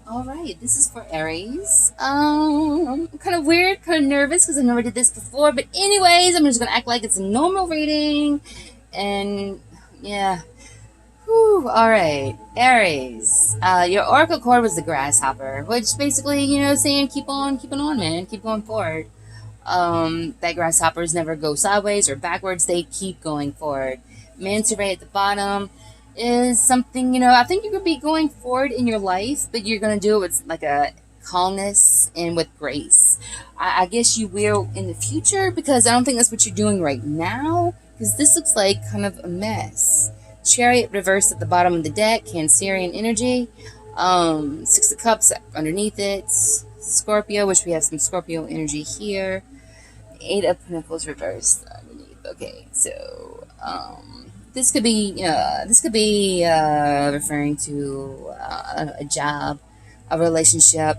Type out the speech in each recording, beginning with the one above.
All right, this is for Aries. Kind of weird, kind of nervous because I never did this before. But anyways, I'm just gonna act like it's a normal reading, and yeah. Whew, all right, Aries. Your oracle card was the grasshopper, which basically, saying keep on keeping on, man, keep going forward. That grasshoppers never go sideways or backwards; they keep going forward. Manta ray at the bottom is something, I think you could be going forward in your life, but you're going to do it with like a calmness and with grace. I guess you will in the future because I don't think that's what you're doing right now because this looks like kind of a mess. Chariot reversed at the bottom of the deck, Cancerian energy. Six of Cups underneath it. Scorpio, which we have some Scorpio energy here. Eight of Pentacles reversed underneath. Okay, so this could be referring to a job, a relationship,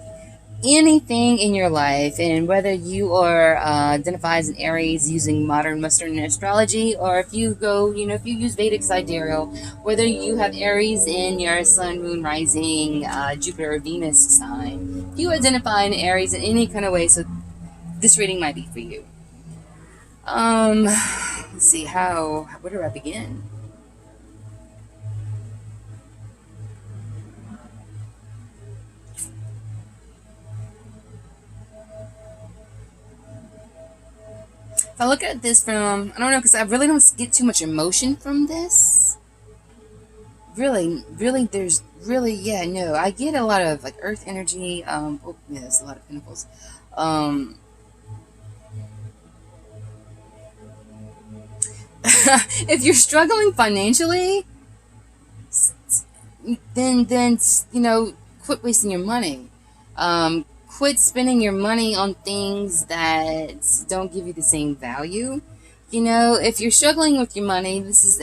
anything in your life, and whether you are identify as an Aries using modern Western astrology, or if you go, if you use Vedic sidereal, whether you have Aries in your Sun, Moon, Rising, Jupiter, or Venus sign, if you identify an Aries in any kind of way, so this reading might be for you. Let's see where do I begin? If I look at this from, I don't know, because I really don't get too much emotion from this. Really, there's really, yeah, no, I get a lot of like earth energy. Oh, yeah, there's a lot of pentacles. Um, if you're struggling financially, then quit wasting your money. Quit spending your money on things that don't give you the same value. If you're struggling with your money, this is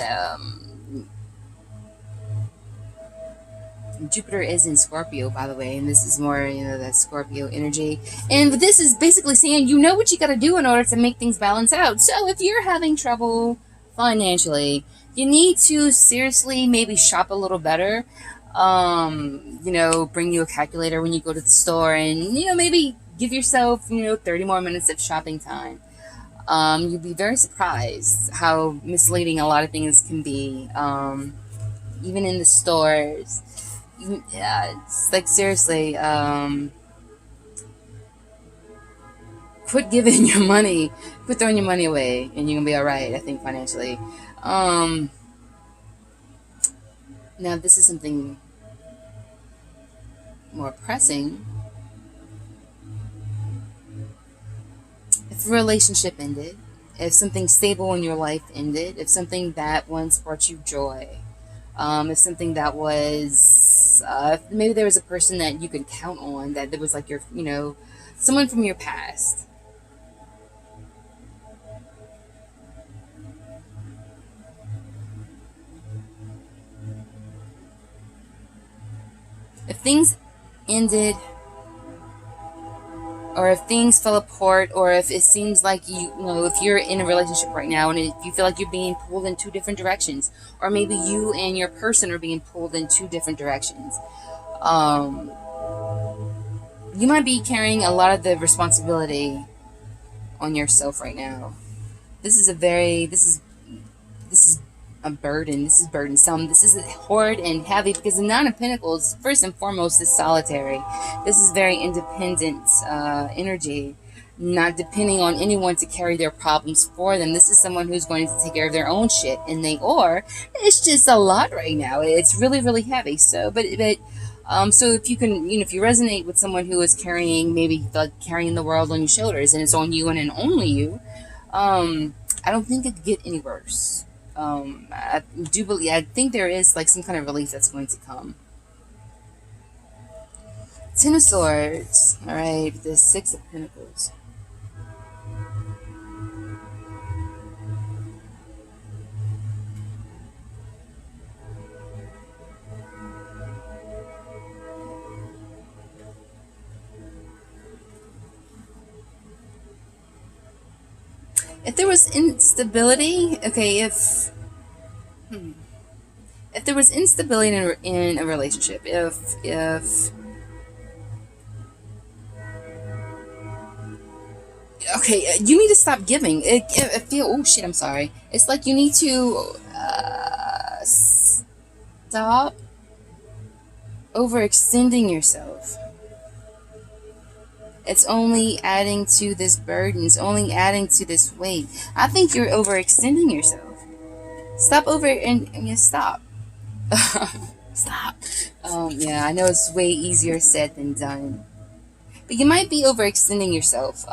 Jupiter is in Scorpio, by the way, and this is more, that Scorpio energy. And this is basically saying, what you got to do in order to make things balance out. So if you're having trouble financially, you need to seriously maybe shop a little better. Bring you a calculator when you go to the store, and maybe give yourself 30 more minutes of shopping time. You'd be very surprised how misleading a lot of things can be, even in the stores. Yeah, it's like seriously, quit giving your money, quit throwing your money away, and you're gonna be all right. I think financially. Um, Now this is something more pressing. If a relationship ended, if something stable in your life ended, if something that once brought you joy, if something that was, maybe there was a person that you could count on, that was like your, someone from your past. If things ended, or if things fell apart, or if it seems like if you're in a relationship right now and if you feel like you're being pulled in two different directions, or maybe you and your person are being pulled in two different directions, um, you might be carrying a lot of the responsibility on yourself right now. This is a burden. This is burdensome. This is hard and heavy because the Nine of Pentacles, first and foremost, is solitary. This is very independent energy, not depending on anyone to carry their problems for them. This is someone who's going to take care of their own shit, and it's just a lot right now. It's really, really heavy. So if you can, if you resonate with someone who is carrying, maybe like carrying the world on your shoulders, and it's on you and only you, I don't think it could get any worse. I think there is like some kind of relief that's going to come. Ten of Swords. All right, the Six of Pentacles. If there was instability, okay, if there was instability in a relationship, if Okay, you need to stop giving. It feel. Oh shit! I'm sorry. It's like you need to stop overextending yourself. It's only adding to this burden. It's only adding to this weight. I think you're overextending yourself. Stop over and yeah, stop. Stop. Yeah, I know it's way easier said than done. But you might be overextending yourself,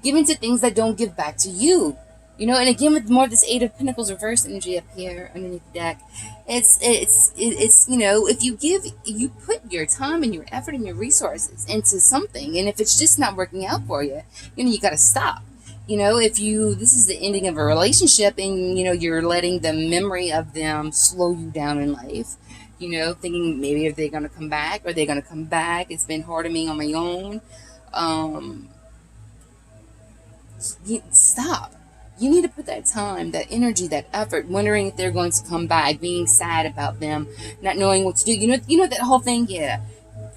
giving to things that don't give back to you. You know, and again with more of this Eight of Pentacles reverse energy up here underneath the deck, it's you know, if you give, you put your time and your effort and your resources into something, and if it's just not working out for you, you know, you got to stop. You know, if you, this is the ending of a relationship and, you know, you're letting the memory of them slow you down in life, you know, thinking maybe if they're going to come back or they're going to come back, it's been hard on me on my own. Um, Stop. You need to put that time, that energy, that effort, wondering if they're going to come back, being sad about them, not knowing what to do. You know that whole thing. Yeah,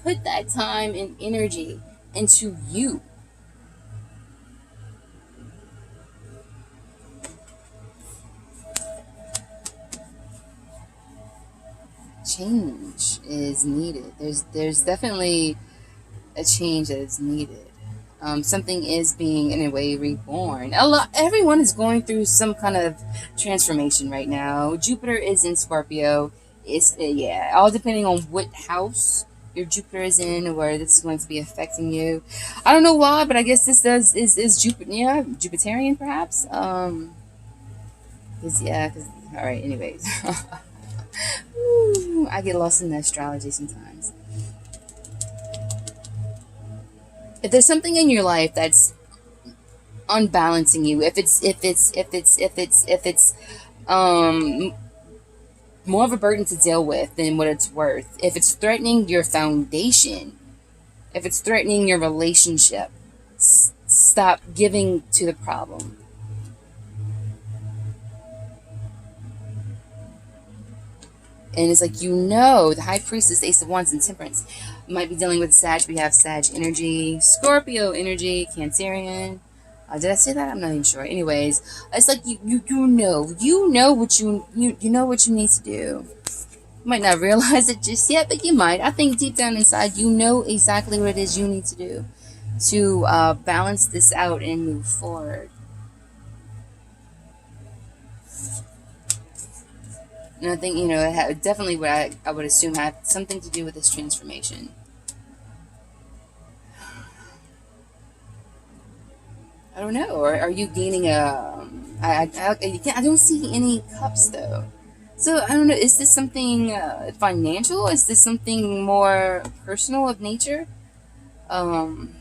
put that time and energy into you. Change is needed. There's definitely a change that is needed. Something is being in a way reborn. Everyone is going through some kind of transformation right now. Jupiter is in Scorpio. It's yeah, all depending on what house your Jupiter is in, or where this is going to be affecting you. I don't know why, but I guess this is Jupiter. Yeah, Jupiterian perhaps. Cause yeah, cause all right. Anyways, Ooh, I get lost in the astrology sometimes. If there's something in your life that's unbalancing you, if it's um more of a burden to deal with than what it's worth, if it's threatening your foundation, if it's threatening your relationship, stop giving to the problem. And it's like, you know, the High Priestess, Ace of Wands, and Temperance. You might be dealing with Sag. We have Sag energy, Scorpio energy, Cancerian. Did I say that? I'm not even sure. Anyways, it's like you know what you know what you need to do. You might not realize it just yet, but you might. I think deep down inside, you know exactly what it is you need to do to balance this out and move forward. And I think, you know, definitely what I would assume had something to do with this transformation. I don't know. Or are you gaining a? I don't see any cups though. So I don't know. Is this something financial? Is this something more personal of nature? Um,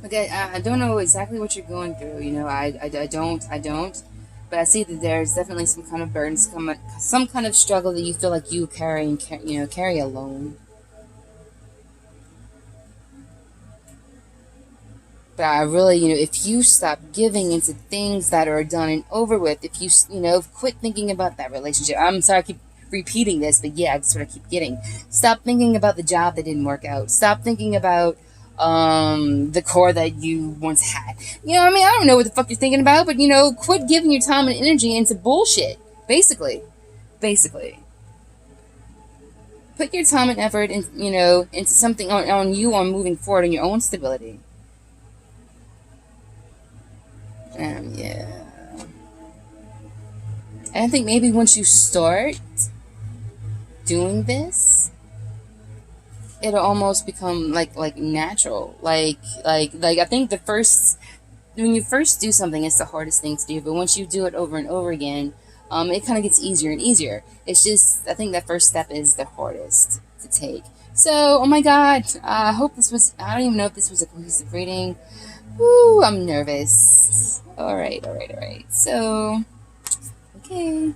okay, I don't know exactly what you're going through. You know, I don't. But I see that there's definitely some kind of burden, some kind of struggle that you feel like you carry and carry alone. But I really, you know, if you stop giving into things that are done and over with, if you, you know, quit thinking about that relationship. I'm sorry, I keep repeating this, but yeah, that's what I keep getting. Stop thinking about the job that didn't work out. Stop thinking about the core that you once had. You know, I mean, I don't know what the fuck you're thinking about, but you know, quit giving your time and energy into bullshit. Basically, put your time and effort in, you know, into something on you on moving forward in your own stability. Yeah. And I think maybe once you start doing this, it'll almost become like natural. Like I think the first, when you first do something, it's the hardest thing to do. But once you do it over and over again, it kind of gets easier and easier. It's just, I think that first step is the hardest to take. So, oh my God, I hope this was, I don't even know if this was a cohesive reading. Woo, I'm nervous. All right. So, okay.